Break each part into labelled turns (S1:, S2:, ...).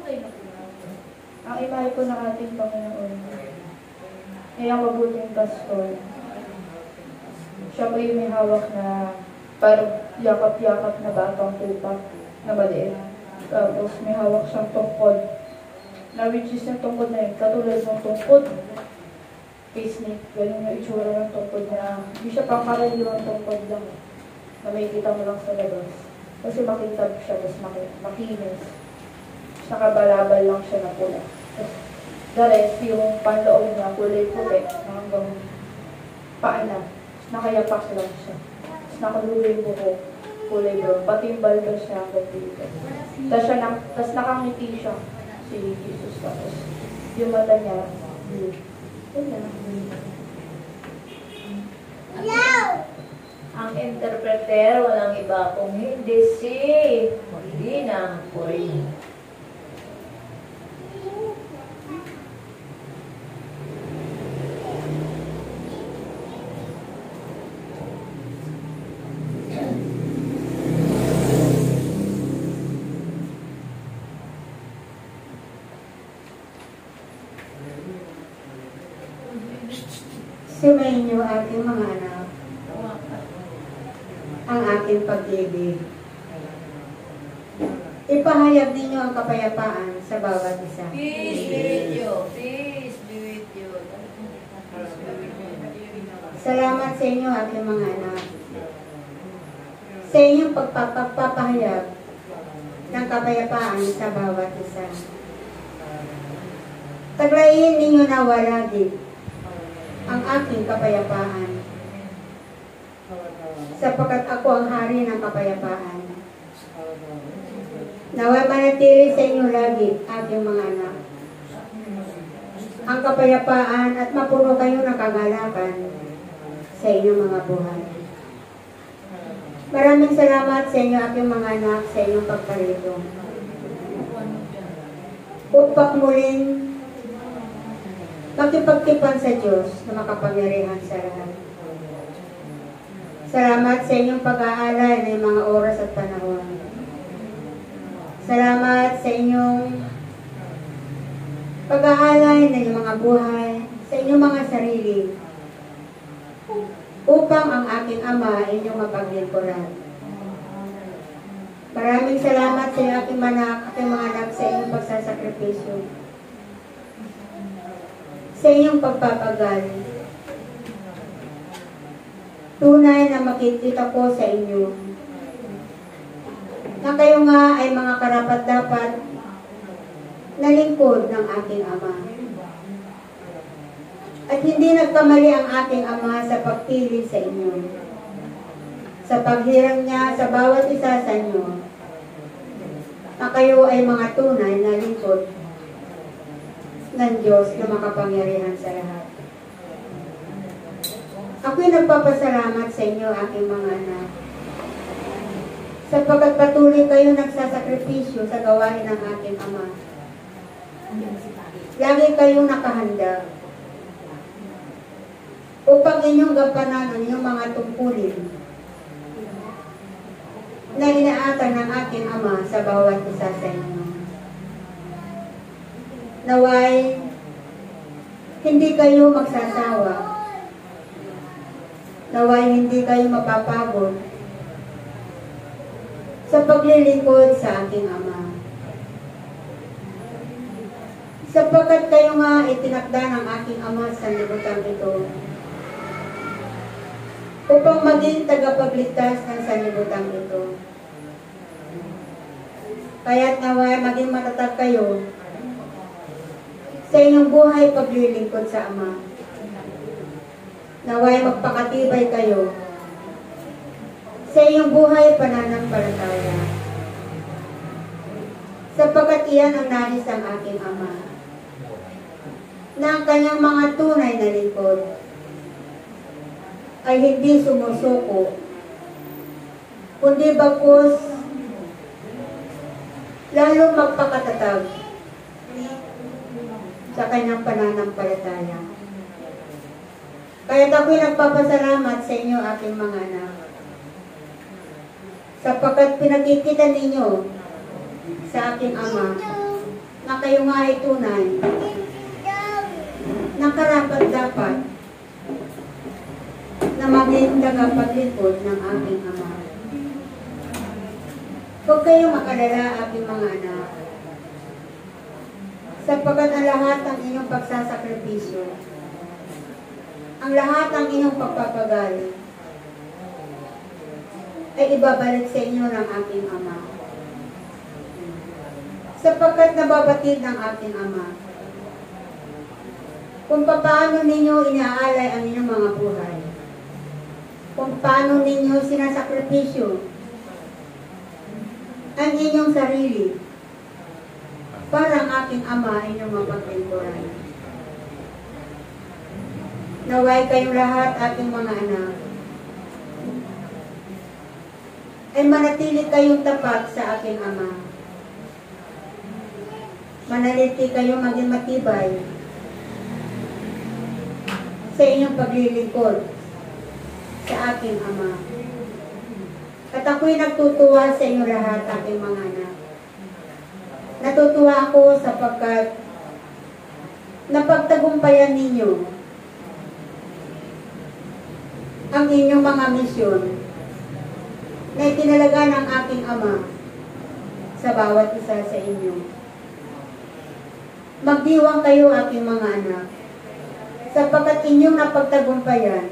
S1: Ang imahe po ng ating Panginoon ay ang mabuting pastor. Siya po yung may hawak na parang yakap-yakap na batang tupa na maliit. Tapos may hawak siyang tungkod. Na which is yung tungkod na yun, katulad ng tungkod. Snake, ganun yung itsura ng tungkod na hindi siya pangkaraniwang tungkod lang na may kita mo lang sa labas. Kasi makintab siya, tapos makinis. Nakabalabal lang siya na pula. The rest, yung panloob niya, kulay puti, hanggang paa na. Nakayapak lang siya. Tapos nakalugay yung buko, kulay brown. Pati yung balbas niya hanggang dito. Tapos nakangiti siya, si Jesus. Tapos yung mata niya, blue.
S2: Ang interpreter, walang iba kung hindi si Lina Puring.
S3: Sumayin niyo aking mga anak, ang aking pag-ibig. Ipahayag ninyo ang kapayapaan sa bawat isa.
S2: Peace be with you. Peace be with you.
S3: Salamat sa inyo aking mga anak. Sa inyong pagpapahayag ng kapayapaan sa bawat isa. Taglayin ninyo na walagi ang aking kapayapaan, sapagkat ako ang hari ng kapayapaan. Naway manatili sa inyo lagi, aking mga anak, ang kapayapaan at mapuno kayo ng kagalakan sa inyong mga buhay. Maraming salamat sa inyo, aking mga anak, sa inyong pagparito. Upang muling magkipagtipan sa Diyos na makapangyarihan sa lahat. Salamat sa inyong pag-aalay ng mga oras at panahon. Salamat sa inyong pag-aalay ng inyong mga buhay, sa inyong mga sarili, upang ang aking Ama inyong mapaglingkuran. Maraming salamat sa aking mga anak sa inyong pagsasakripisyo, sa inyong pagpapagal. Tunay na makikita ko sa inyo na kayo nga ay mga karapat-dapat na lingkod ng aking Ama. At hindi nagkamali ang aking Ama sa pagpili sa inyo, sa paghirang niya sa bawat isa sa inyo, na kayo ay mga tunay na lingkod ng Diyos na makapangyarihan sa lahat. Ako'y nagpapasalamat sa inyo, aking mga anak, sapagkat patuloy kayo nagsasakripisyo sa gawain ng aking Ama. Lagi kayong nakahanda upang inyong gampanan ang inyong mga tungkulin na inaatang ng aking Ama sa bawat isa sa inyo. Naway, hindi kayo magsasawa. Naway, hindi kayo mapapagod sa paglilingkod sa aking Ama. Sapagkat kayo nga itinakda ng aking Ama sa libutan ito upang maging tagapagligtas ng sanlibutan ito. Kaya't naway, maging matatag kayo sa inyong buhay paglilingkod sa Ama. Naway magpakatibay kayo sa inyong buhay pananampalataya, sapagkat iyan ang nais ng aking Ama, na ang kanyang mga tunay na lingkod ay hindi sumusuko, kundi bagkus lalo magpakatatag sa kanyang pananampalataya. Kaya ako'y nagpapasalamat sa inyo, aking mga anak, sapagkat pinakikita ninyo sa aking Ama na kayo nga ay tunay na karapat-dapat na maging tagapaglingkod ng aking Ama. Huwag kayong makalala, aking mga anak, sapagkat ang lahat ng inyong pagsasakripisyo, ang lahat ng inyong pagpapagal, ay ibabalik sa inyo ng aking Ama. Sapagkat nababatid ng aking Ama kung paano ninyo inaalay ang inyong mga buhay, kung paano ninyo sinasakripisyo ang inyong sarili para ang aking Ama inyong mapaglingkuran. Naway kayong lahat, aking mga anak, ay manatili kayong tapat sa aking Ama. Manatili kayong maging matibay sa inyong paglilingkod sa aking Ama. At ako'y nagtutuwa sa inyo lahat, aking mga anak. Natutuwa ako sapagkat napagtagumpayan ninyo ang inyong mga misyon na itinalaga ng aking Ama sa bawat isa sa inyo. Magdiwang kayo, aking mga anak, sapagkat inyong napagtagumpayan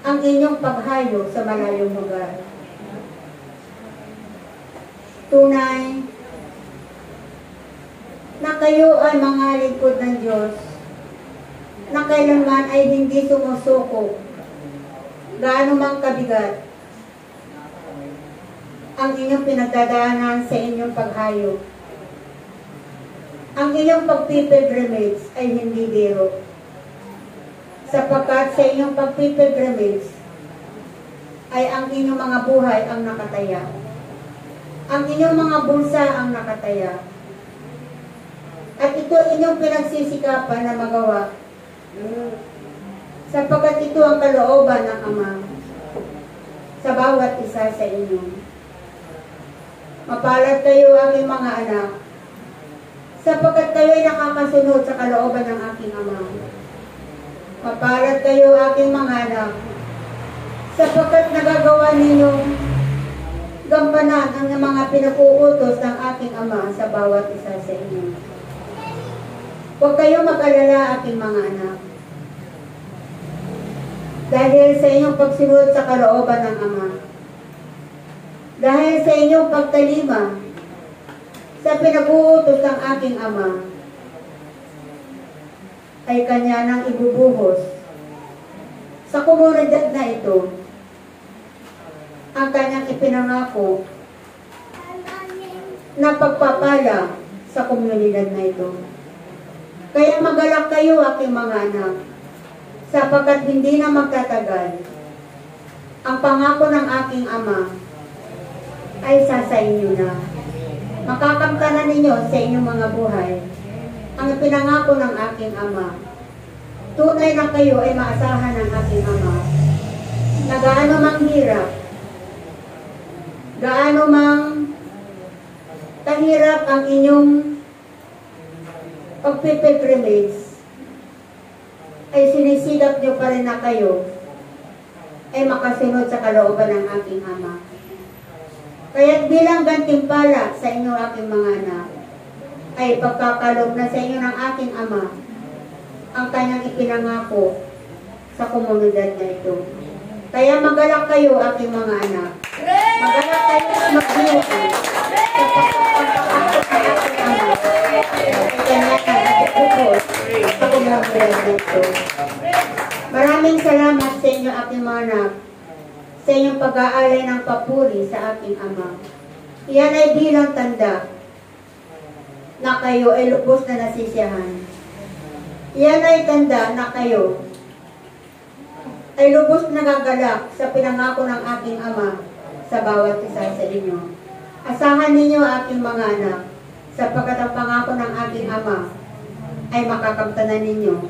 S3: ang inyong paghayo sa malayong lugar. Tunay na kayo ay mga lingkod ng Diyos na kailanman ay hindi sumusuko gaano mang kabigat ang inyong pinagdadaanan sa inyong paghayo. Ang inyong pagpipilgrimage ay hindi biro, sapagkat sa inyong pagpipilgrimage ay ang inyong mga buhay ang nakataya. Ang inyong mga bulsa ang nakataya. At ito inyong pinagsisikapan na magawa, sapagkat ito ang kalooban ng Ama sa bawat isa sa inyo. Mapalad kayo, aking mga anak, sapagkat kayo ay nakakasunod sa kalooban ng aking Ama. Mapalad kayo, aking mga anak, sapagkat nagagawa ninyong gampanan ang mga pinag-uutos ng aking Ama sa bawat isa sa inyo. Huwag kayong mag-alala, aking mga anak, dahil sa inyong pagsunod sa kalooban ng Ama, dahil sa inyong pagtalima sa pinag-uutos ng aking Ama, ay Kanya nang ibubuhos sa komunidad na ito ang Kanyang ipinangako na pagpapala sa komunidad na ito. Kaya magalak kayo, aking mga anak, sapagkat hindi na magtatagal ang pangako ng aking Ama ay sa inyo na. Makakamtanan ninyo sa inyong mga buhay ang pinangako ng aking Ama. Tunay na kayo ay maasahan ng aking Ama na gaano mang hirap, gaano mang kahirap ang inyong pagpipilgrimage, ay sinisigap nyo pa rin na kayo ay makasunod sa kalooban ng aking Ama. Kaya't bilang gantimpala sa inyo, aking mga anak, ay pagkakaloob na sa inyo ng aking Ama ang Kanyang ipinangako sa komunidad na ito. Kaya magalak kayo, aking mga anak. Magalak kayo at magdiwang sa pagkakapagpapakot ng aking Ama ay Kanyang nagpupukos sa komunidad na ito. Maraming salamat sa inyo, aking mga anak, sa inyong pag-aalay ng papuri sa aking Ama. Iyan ay bilang tanda na kayo ay lubos na nasisiyahan. Iyan ay tanda na kayo ay lubos na gagalak sa pinangako ng aking Ama sa bawat isa sa inyo. Asahan ninyo, aking mga anak, sapagkat ang pangako ng aking Ama ay makakamtanan ninyo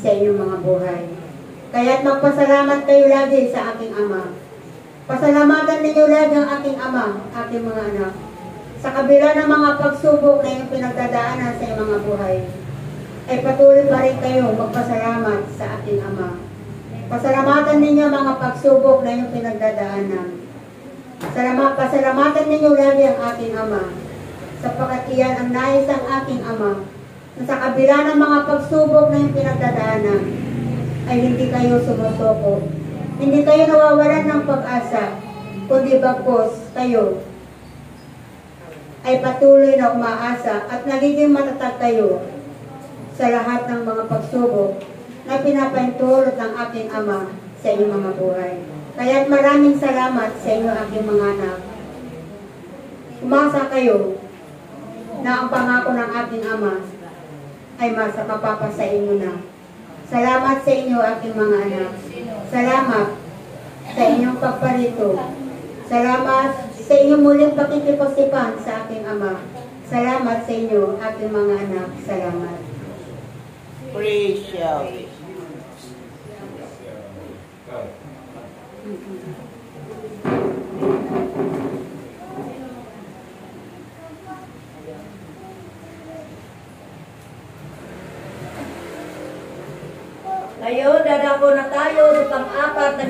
S3: sa inyong mga buhay. Kaya't magpasalamat kayo lagi sa aking Ama. Pasalamatan ninyo lagi ang aking Ama, aking mga anak, Sa kabila ng mga pagsubok na iyong pinagdadaanan sa iyong mga buhay, ay patuloy pa rin kayo magpasalamat sa ating Ama. Pasalamatan ninyo mga pagsubok na iyong pinagdadaanan. Pasalamatan ninyo lagi ang aking Ama, sapagkat iyan ang nais ng aking Ama, na sa kabila ng mga pagsubok na iyong pinagdadaanan, ay hindi kayo sumusuko. Hindi kayo nawawalan ng pag-asa, kundi bagkus kayo ay patuloy na umaasa at nagiging matatag kayo sa lahat ng mga pagsubok na pinapaintulot ng aking Ama sa inyong mga buhay. Kaya't maraming salamat sa inyo aking mga anak. Umasa kayo na ang pangako ng aking Ama ay mapapa sa inyo na. Salamat sa inyo aking mga anak. Salamat sa inyong pagparito. Salamat sa inyong muling pakikipagsipan sa aking Ama. Salamat sa inyo aking mga anak. Salamat.
S4: Praise Yahweh.
S2: Ngayon, dadako na tayo sa pang-apat na